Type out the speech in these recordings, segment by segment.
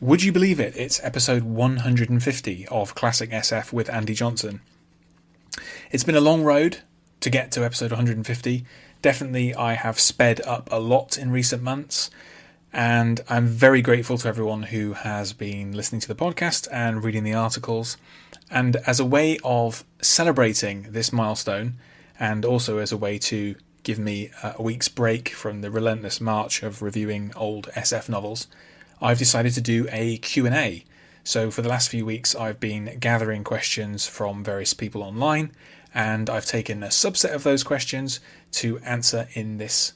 Would you believe it? It's episode 150 of Classic SF with Andy Johnson. It's been a long road to get to episode 150. Definitely I have sped up a lot in recent months, and I'm very grateful to everyone who has been listening to the podcast and reading the articles. And as a way of celebrating this milestone, and also as a way to give me a week's break from the relentless march of reviewing old SF novels, I've decided to do a Q&A. So for the last few weeks I've been gathering questions from various people online, and I've taken a subset of those questions to answer in this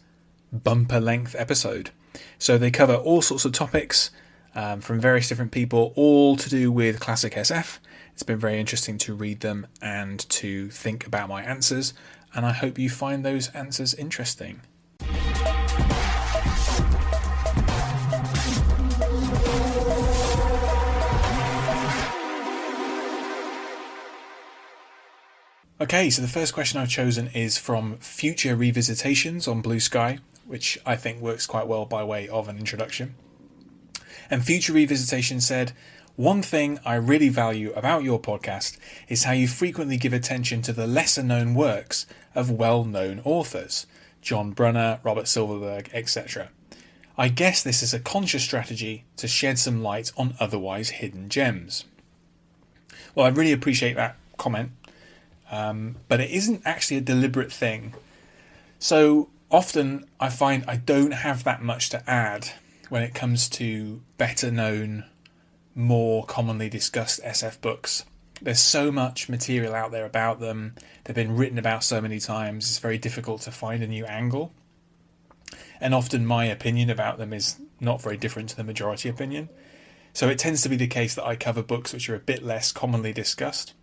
bumper length episode. So they cover all sorts of topics from various different people, all to do with classic SF. It's been very interesting to read them and to think about my answers, and I hope you find those answers interesting. Okay, so the first question I've chosen is from Future Revisitations on Blue Sky, which I think works quite well by way of an introduction. And Future Revisitation said, "One thing I really value about your podcast is how you frequently give attention to the lesser-known works of well-known authors, John Brunner, Robert Silverberg, etc. I guess this is a conscious strategy to shed some light on otherwise hidden gems." Well, I really appreciate that comment. But it isn't actually a deliberate thing. So often I find I don't have that much to add when it comes to better known, more commonly discussed SF books. There's so much material out there about them. They've been written about so many times. It's very difficult to find a new angle. And often my opinion about them is not very different to the majority opinion. So it tends to be the case that I cover books which are a bit less commonly discussed.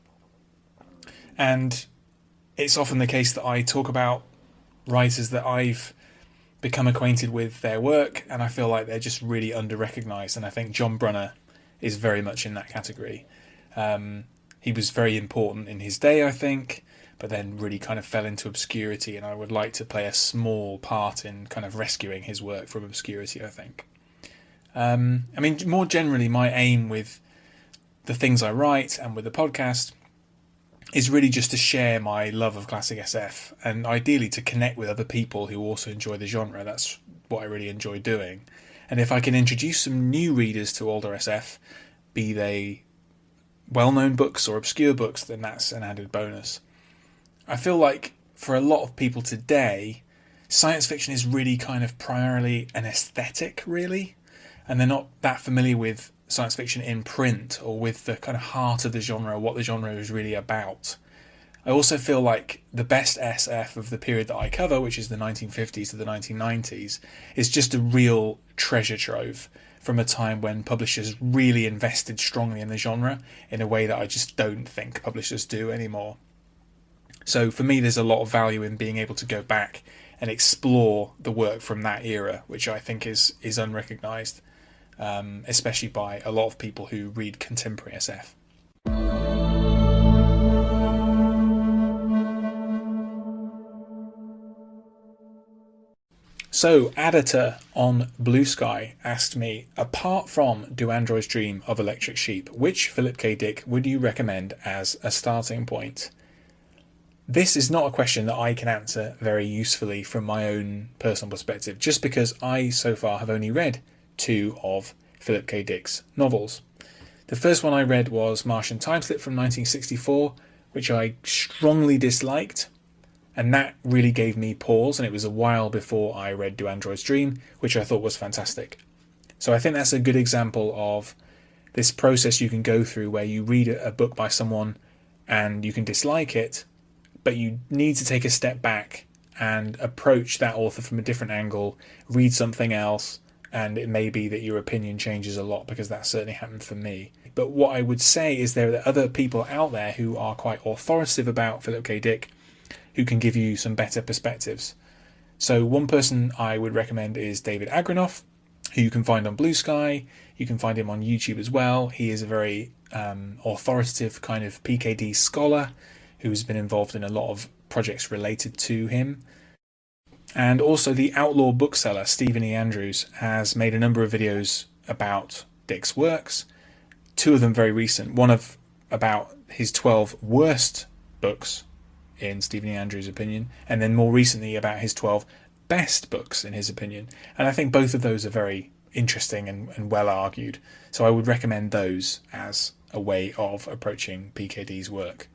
And it's often the case that I talk about writers that I've become acquainted with their work, and I feel like they're just really under-recognised. And I think John Brunner is very much in that category. He was very important in his day, I think, but then really kind of fell into obscurity, and I would like to play a small part in kind of rescuing his work from obscurity, I think. I mean, more generally, my aim with the things I write and with the podcast is really just to share my love of classic SF, and ideally to connect with other people who also enjoy the genre. That's what I really enjoy doing. And if I can introduce some new readers to older SF, be they well-known books or obscure books, then that's an added bonus. I feel like for a lot of people today, science fiction is really kind of primarily an aesthetic, really, and they're not that familiar with science fiction in print or with the kind of heart of the genre, what the genre is really about. I also feel like the best SF of the period that I cover, which is the 1950s to the 1990s, is just a real treasure trove from a time when publishers really invested strongly in the genre in a way that I just don't think publishers do anymore. So for me, there's a lot of value in being able to go back and explore the work from that era, which I think is unrecognised. Especially by a lot of people who read contemporary SF. So, Adita on Blue Sky asked me, apart from Do Androids Dream of Electric Sheep, which Philip K. Dick would you recommend as a starting point? This is not a question that I can answer very usefully from my own personal perspective, just because I so far have only read two of Philip K. Dick's novels. The first one I read was Martian Timeslip from 1964, which I strongly disliked, and that really gave me pause, and it was a while before I read Do Androids Dream, which I thought was fantastic. So I think that's a good example of this process you can go through where you read a book by someone and you can dislike it, but you need to take a step back and approach that author from a different angle, read something else, and it may be that your opinion changes a lot, because that certainly happened for me. But what I would say is there are other people out there who are quite authoritative about Philip K. Dick who can give you some better perspectives. So one person I would recommend is David Agranoff, who you can find on Blue Sky. You can find him on YouTube as well. He is a very authoritative kind of PKD scholar who's been involved in a lot of projects related to him. And also the outlaw bookseller, Stephen E. Andrews, has made a number of videos about Dick's works. 2 of them very recent. One of about his 12 worst books, in Stephen E. Andrews' opinion, and then more recently about his 12 best books, in his opinion. And I think both of those are very interesting and well argued. So I would recommend those as a way of approaching PKD's work.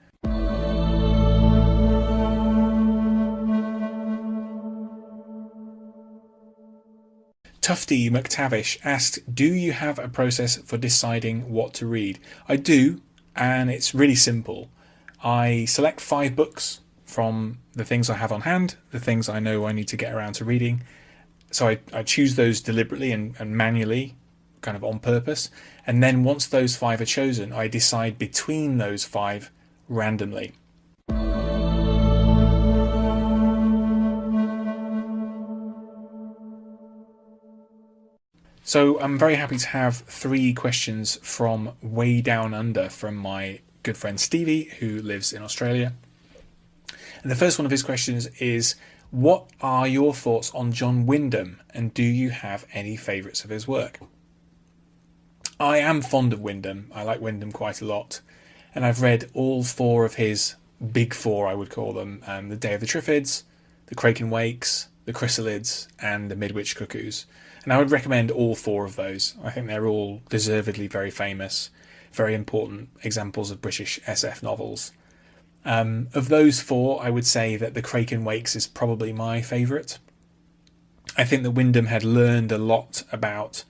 Tufty McTavish asked, do you have a process for deciding what to read? I do, and it's really simple. I select 5 books from the things I have on hand, the things I know I need to get around to reading. So I choose those deliberately and manually, kind of on purpose. And then once those 5 are chosen, I decide between those 5 randomly. So I'm very happy to have 3 questions from way down under from my good friend Stevie, who lives in Australia. And the first one of his questions is, what are your thoughts on John Wyndham, and do you have any favourites of his work? I am fond of Wyndham. I like Wyndham quite a lot. And I've read all 4 of his big 4, I would call them, The Day of the Triffids, The Kraken Wakes, The Chrysalids, and The Midwich Cuckoos. And I would recommend all 4 of those. I think they're all deservedly very famous, very important examples of British SF novels. Of those 4, I would say that The Kraken Wakes is probably my favourite. I think that Wyndham had learned a lot about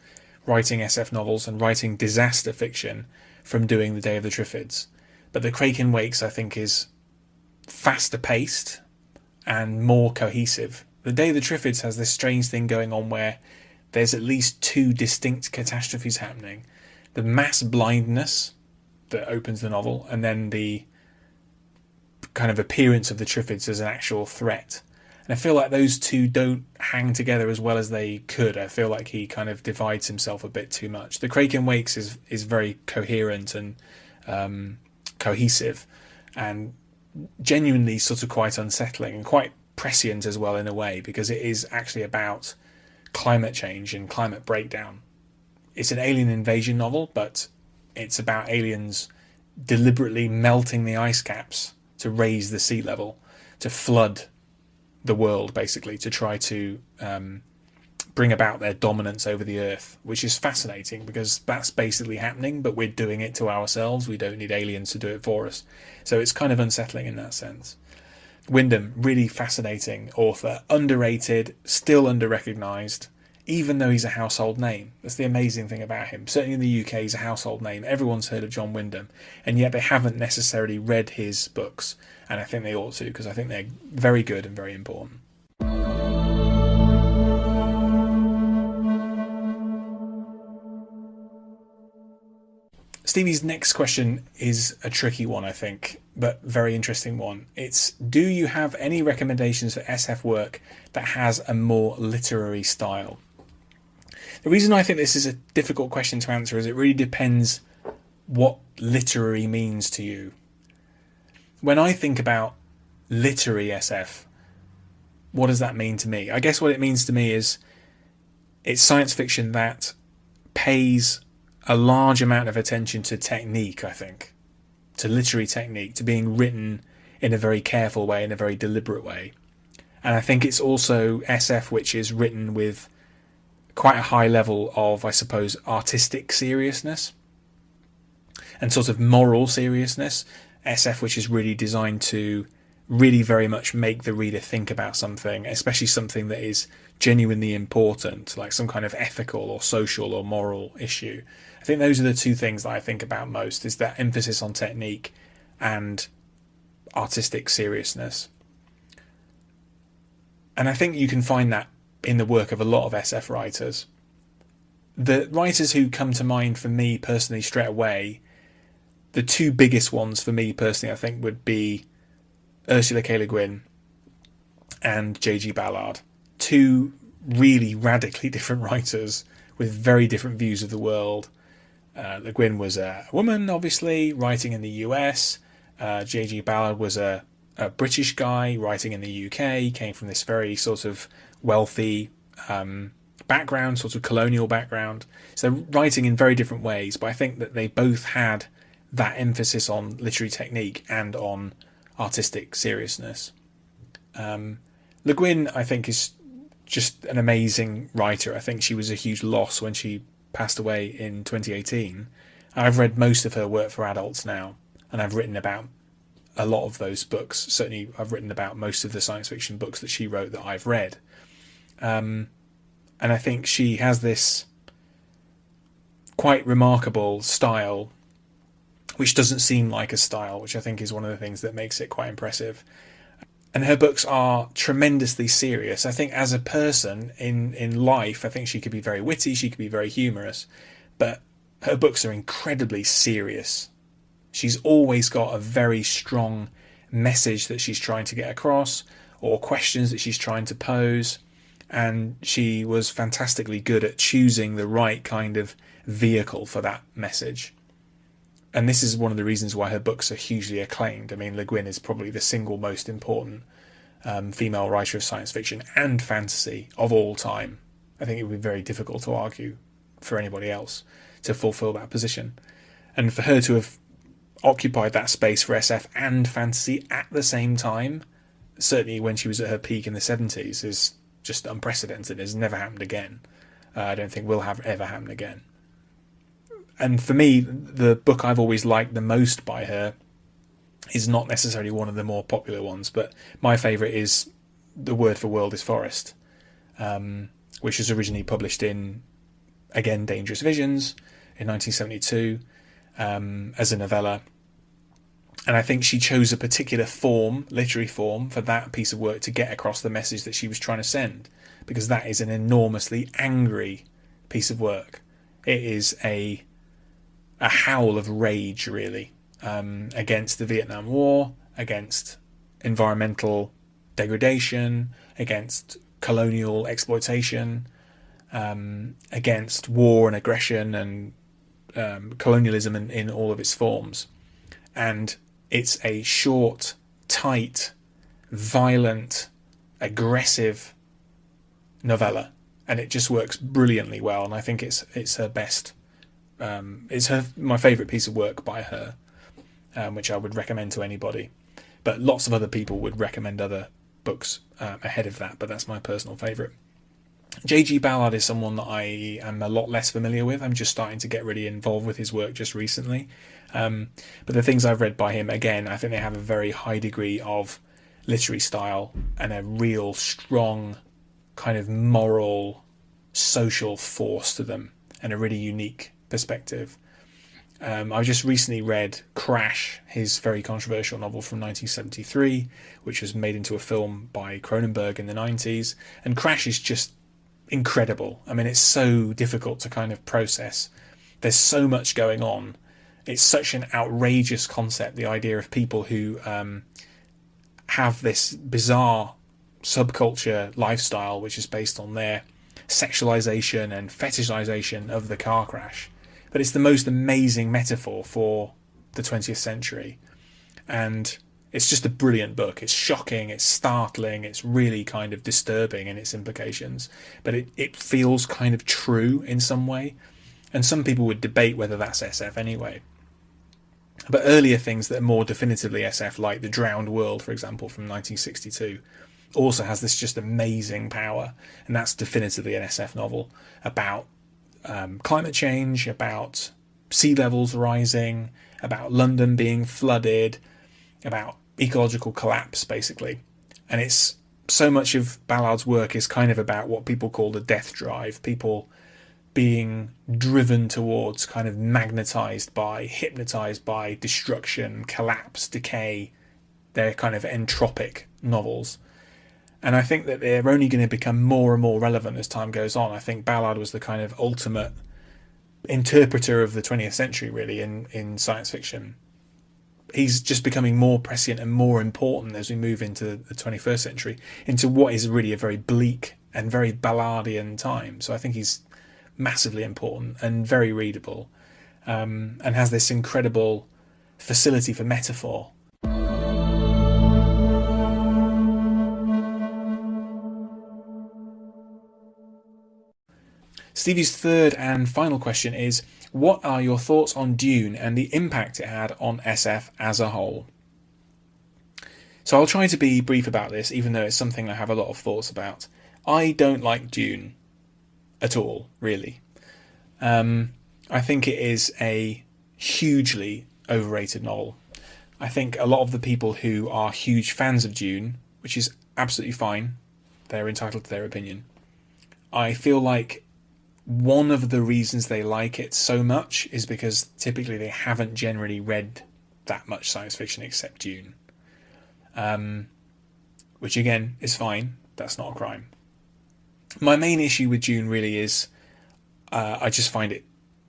writing SF novels and writing disaster fiction from doing The Day of the Triffids. But The Kraken Wakes, I think, is faster paced and more cohesive. The Day of the Triffids has this strange thing going on where there's at least 2 distinct catastrophes happening. The mass blindness that opens the novel, and then the kind of appearance of the Triffids as an actual threat. And I feel like those 2 don't hang together as well as they could. I feel like he kind of divides himself a bit too much. The Kraken Wakes is very coherent and cohesive, and genuinely sort of quite unsettling and quite prescient as well in a way, because it is actually about climate change and climate breakdown. It's an alien invasion novel, but it's about aliens deliberately melting the ice caps to raise the sea level, to flood the world, basically, to try to bring about their dominance over the Earth, which is fascinating because that's basically happening, but we're doing it to ourselves. We don't need aliens to do it for us. So it's kind of unsettling in that sense. Wyndham, really fascinating author, underrated, still under-recognised, even though he's a household name. That's the amazing thing about him. Certainly in the UK, he's a household name. Everyone's heard of John Wyndham, and yet they haven't necessarily read his books, and I think they ought to, because I think they're very good and very important. Stevie's next question is a tricky one, I think, but very interesting one. It's, do you have any recommendations for SF work that has a more literary style? The reason I think this is a difficult question to answer is it really depends what literary means to you. When I think about literary SF, what does that mean to me? I guess what it means to me is it's science fiction that pays a large amount of attention to technique, I think, to literary technique, to being written in a very careful way, in a very deliberate way. And I think it's also SF which is written with quite a high level of, I suppose, artistic seriousness and sort of moral seriousness. SF which is really designed to really very much make the reader think about something, especially something that is genuinely important, like some kind of ethical or social or moral issue. I think those are the 2 things that I think about most, is that emphasis on technique and artistic seriousness. And I think you can find that in the work of a lot of SF writers. The writers who come to mind for me personally straight away, the 2 biggest ones for me personally, I think, would be Ursula K. Guin and J.G. Ballard. 2 really radically different writers with very different views of the world. Le Guin was a woman, obviously, writing in the US. J.G. Ballard was a British guy writing in the UK. He came from this very sort of wealthy background, sort of colonial background. So writing in very different ways, but I think that they both had that emphasis on literary technique and on artistic seriousness. Le Guin, I think, is just an amazing writer. I think she was a huge loss when she passed away in 2018. I've read most of her work for adults now, and I've written about a lot of those books. Certainly, I've written about most of the science fiction books that she wrote that I've read. And I think she has this quite remarkable style, which doesn't seem like a style, which I think is one of the things that makes it quite impressive. And her books are tremendously serious. I think as a person in life, I think she could be very witty, she could be very humorous, but her books are incredibly serious. She's always got a very strong message that she's trying to get across, or questions that she's trying to pose, and she was fantastically good at choosing the right kind of vehicle for that message. And this is one of the reasons why her books are hugely acclaimed. I mean, Le Guin is probably the single most important female writer of science fiction and fantasy of all time. I think it would be very difficult to argue for anybody else to fulfill that position. And for her to have occupied that space for SF and fantasy at the same time, certainly when she was at her peak in the 70s, is just unprecedented. It's never happened again. I don't think will have ever happen again. And for me, the book I've always liked the most by her is not necessarily one of the more popular ones, but my favourite is The Word for World is Forest, which was originally published in, again, Dangerous Visions in 1972 as a novella. And I think she chose a particular form, literary form, for that piece of work to get across the message that she was trying to send, because that is an enormously angry piece of work. It is a howl of rage, really, against the Vietnam War, against environmental degradation, against colonial exploitation, against war and aggression and colonialism in all of its forms. And it's a short, tight, violent, aggressive novella, and it just works brilliantly well. And I think it's her best. It's my favourite piece of work by her, which I would recommend to anybody. But lots of other people would recommend other books ahead of that, but that's my personal favourite. J.G. Ballard is someone that I am a lot less familiar with. I'm just starting to get really involved with his work just recently. But the things I've read by him, again, I think they have a very high degree of literary style and a real strong kind of moral, social force to them, and a really unique perspective. I just recently read Crash, his very controversial novel from 1973, which was made into a film by Cronenberg in the 90s. And Crash is just incredible. I mean, it's so difficult to kind of process. There's so much going on. It's such an outrageous concept, the idea of people who have this bizarre subculture lifestyle which is based on their sexualization and fetishization of the car crash. But it's the most amazing metaphor for the 20th century. And it's just a brilliant book. It's shocking, it's startling, it's really kind of disturbing in its implications. But it feels kind of true in some way. And some people would debate whether that's SF anyway. But earlier things that are more definitively SF, like The Drowned World, for example, from 1962, also has this just amazing power. And that's definitively an SF novel about climate change, about sea levels rising, about London being flooded, about ecological collapse, basically. And it's so much of Ballard's work is kind of about what people call the death drive, people being driven towards, kind of magnetized by, hypnotized by destruction, collapse, decay. They're kind of entropic novels. And I think that they're only going to become more and more relevant as time goes on. I think Ballard was the kind of ultimate interpreter of the 20th century, really, in science fiction. He's just becoming more prescient and more important as we move into the 21st century, into what is really a very bleak and very Ballardian time. So I think he's massively important and very readable, and has this incredible facility for metaphor. Stevie's third and final question is, what are your thoughts on Dune and the impact it had on SF as a whole? So I'll try to be brief about this, even though it's something I have a lot of thoughts about. I don't like Dune at all, really. I think it is a hugely overrated novel. I think a lot of the people who are huge fans of Dune, which is absolutely fine, they're entitled to their opinion. I feel like one of the reasons they like it so much is because typically they haven't generally read that much science fiction except Dune. Which again is fine, that's not a crime. My main issue with Dune really is I just find it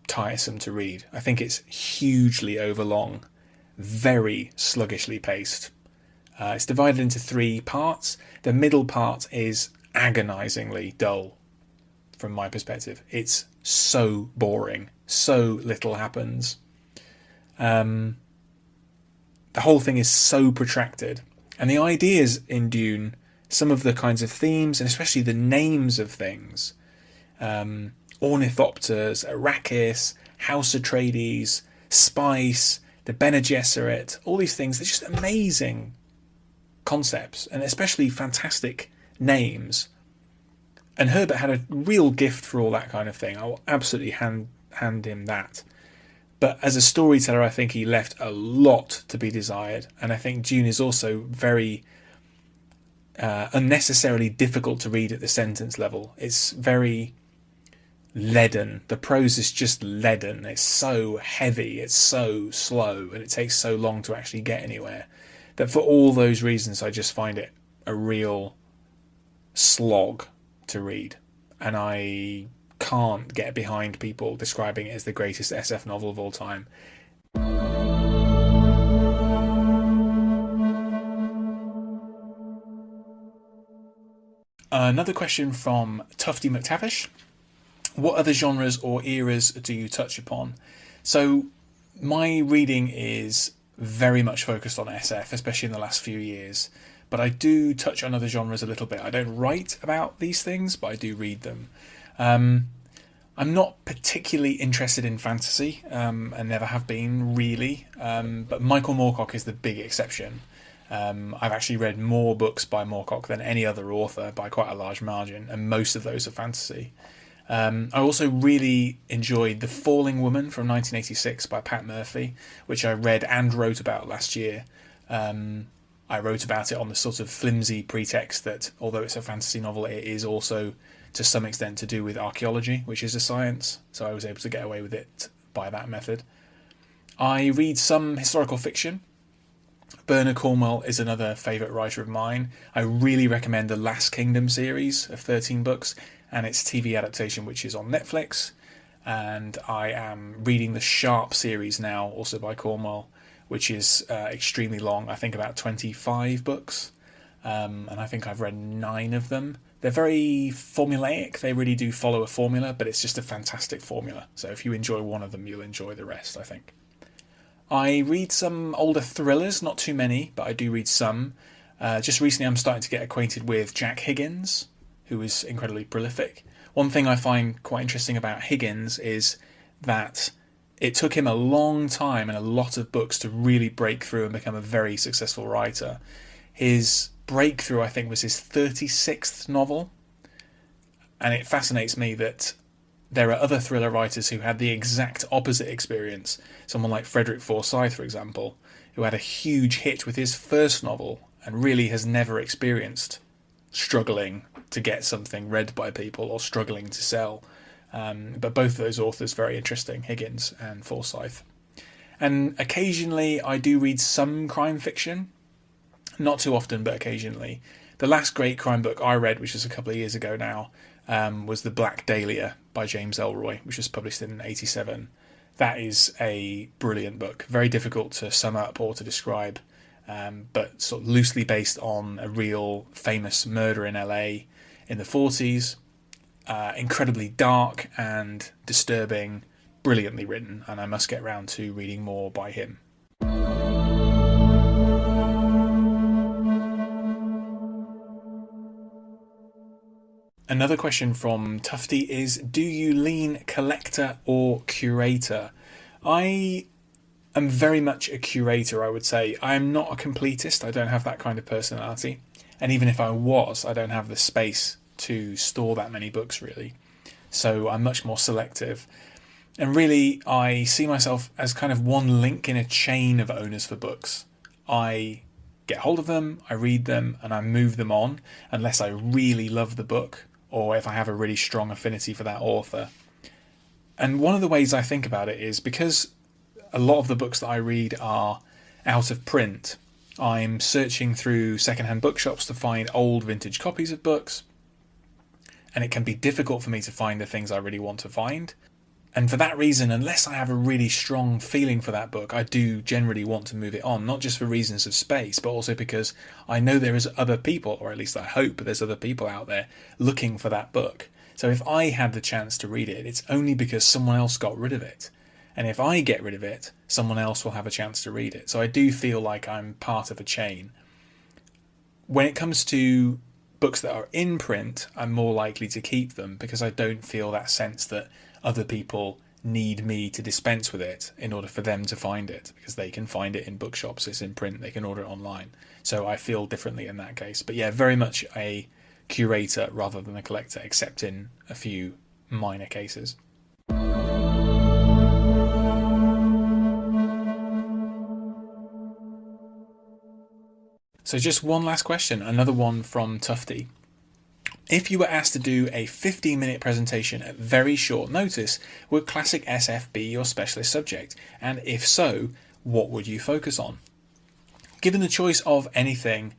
tiresome to read. I think it's hugely overlong, very sluggishly paced. It's divided into 3 parts. The middle part is agonisingly dull from my perspective. It's so boring. So little happens. The whole thing is so protracted. And the ideas in Dune, some of the kinds of themes, and especially the names of things, ornithopters, Arrakis, House Atreides, Spice, the Bene Gesserit, all these things, they're just amazing concepts, and especially fantastic names. And Herbert had a real gift for all that kind of thing. I will absolutely hand him that. But as a storyteller, I think he left a lot to be desired. And I think Dune is also very unnecessarily difficult to read at the sentence level. It's very leaden. The prose is just leaden. It's so heavy. It's so slow. And it takes so long to actually get anywhere. That for all those reasons, I just find it a real slog to read, and I can't get behind people describing it as the greatest SF novel of all time. Another question from Tufty McTavish. What other genres or eras do you touch upon? So my reading is very much focused on SF, especially in the last few years. But I do touch on other genres a little bit. I don't write about these things, but I do read them. I'm not particularly interested in fantasy, and never have been, really. But Michael Moorcock is the big exception. I've actually read more books by Moorcock than any other author by quite a large margin, and most of those are fantasy. I also really enjoyed The Falling Woman from 1986 by Pat Murphy, which I read and wrote about last year. I wrote about it on the sort of flimsy pretext that, although it's a fantasy novel, it is also to some extent to do with archaeology, which is a science, so I was able to get away with it by that method. I read some historical fiction. Bernard Cornwell is another favourite writer of mine. I really recommend the Last Kingdom series of 13 books and its TV adaptation, which is on Netflix. And I am reading the Sharp series now, also by Cornwell, which is extremely long. I think about 25 books, and I think I've read 9 of them. They're very formulaic. They really do follow a formula, but it's just a fantastic formula. So if you enjoy one of them, you'll enjoy the rest, I think. I read some older thrillers, not too many, but I do read some. Just recently I'm starting to get acquainted with Jack Higgins, who is incredibly prolific. One thing I find quite interesting about Higgins is that it took him a long time and a lot of books to really break through and become a very successful writer. His breakthrough, I think, was his 36th novel. And it fascinates me that there are other thriller writers who had the exact opposite experience. Someone like Frederick Forsyth, for example, who had a huge hit with his first novel and really has never experienced struggling to get something read by people or struggling to sell. But both of those authors very interesting, Higgins and Forsyth. And occasionally I do read some crime fiction. Not too often, but occasionally. The last great crime book I read, which was a couple of years ago now, was The Black Dahlia by James Ellroy, which was published in 1987. That is a brilliant book. Very difficult to sum up or to describe, but sort of loosely based on a real famous murder in LA in the 40s. Incredibly dark and disturbing, brilliantly written, and I must get round to reading more by him. Another question from Tufty is, do you lean collector or curator? I am very much a curator, I would say. I am not a completist. I don't have that kind of personality. And even if I was, I don't have the space to store that many books, really. So I'm much more selective. And really, I see myself as kind of one link in a chain of owners for books. I get hold of them, I read them, and I move them on, unless I really love the book, or if I have a really strong affinity for that author. And one of the ways I think about it is because a lot of the books that I read are out of print, I'm searching through secondhand bookshops to find old vintage copies of books, and it can be difficult for me to find the things I really want to find. And for that reason, unless I have a really strong feeling for that book, I do generally want to move it on, not just for reasons of space, but also because I know there is other people, or at least I hope there's other people out there looking for that book. So if I had the chance to read it, it's only because someone else got rid of it. And if I get rid of it, someone else will have a chance to read it. So I do feel like I'm part of a chain. When it comes to books that are in print, I'm more likely to keep them because I don't feel that sense that other people need me to dispense with it in order for them to find it, because they can find it in bookshops, it's in print, they can order it online. So I feel differently in that case. But yeah, very much a curator rather than a collector, except in a few minor cases. So just one last question, another one from Tufty. If you were asked to do a 15-minute presentation at very short notice, would classic SF be your specialist subject? And if so, what would you focus on? Given the choice of anything,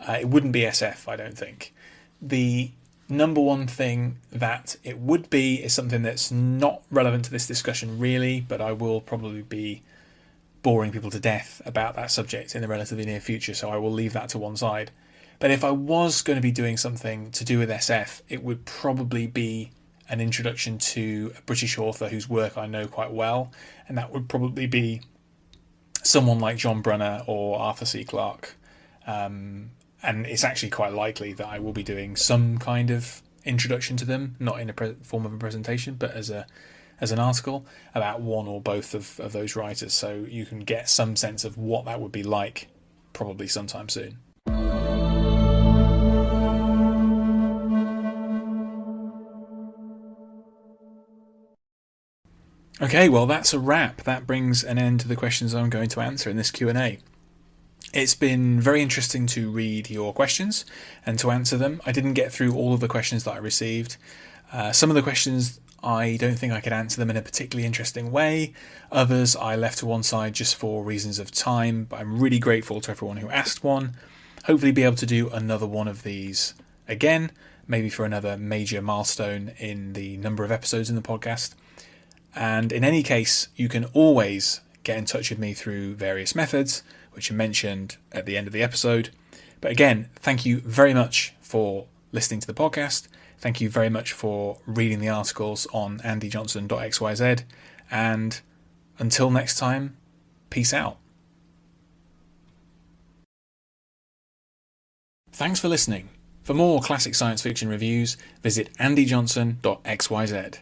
it wouldn't be SF, I don't think. The number one thing that it would be is something that's not relevant to this discussion really, but I will probably be boring people to death about that subject in the relatively near future, so I will leave that to one side. But if I was going to be doing something to do with SF, it would probably be an introduction to a British author whose work I know quite well, and that would probably be someone like John Brunner or Arthur C. Clarke. And it's actually quite likely that I will be doing some kind of introduction to them, not in a form of a presentation, but as an article about one or both of those writers, so you can get some sense of what that would be like probably sometime soon. Okay, well that's a wrap. That brings an end to the questions I'm going to answer in this Q&A. It's been very interesting to read your questions and to answer them. I didn't get through all of the questions that I received. Some of the questions I don't think I could answer them in a particularly interesting way. Others I left to one side just for reasons of time, but I'm really grateful to everyone who asked one. Hopefully be able to do another one of these again, maybe for another major milestone in the number of episodes in the podcast. And in any case, you can always get in touch with me through various methods, which are mentioned at the end of the episode. But again, thank you very much for listening to the podcast. Thank you very much for reading the articles on andyjohnson.xyz. And until next time, peace out. Thanks for listening. For more classic science fiction reviews, visit andyjohnson.xyz.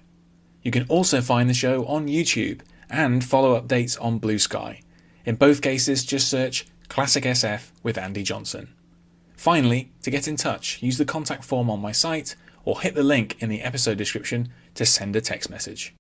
You can also find the show on YouTube and follow updates on Blue Sky. In both cases, just search Classic SF with Andy Johnson. Finally, to get in touch, use the contact form on my site or hit the link in the episode description to send a text message.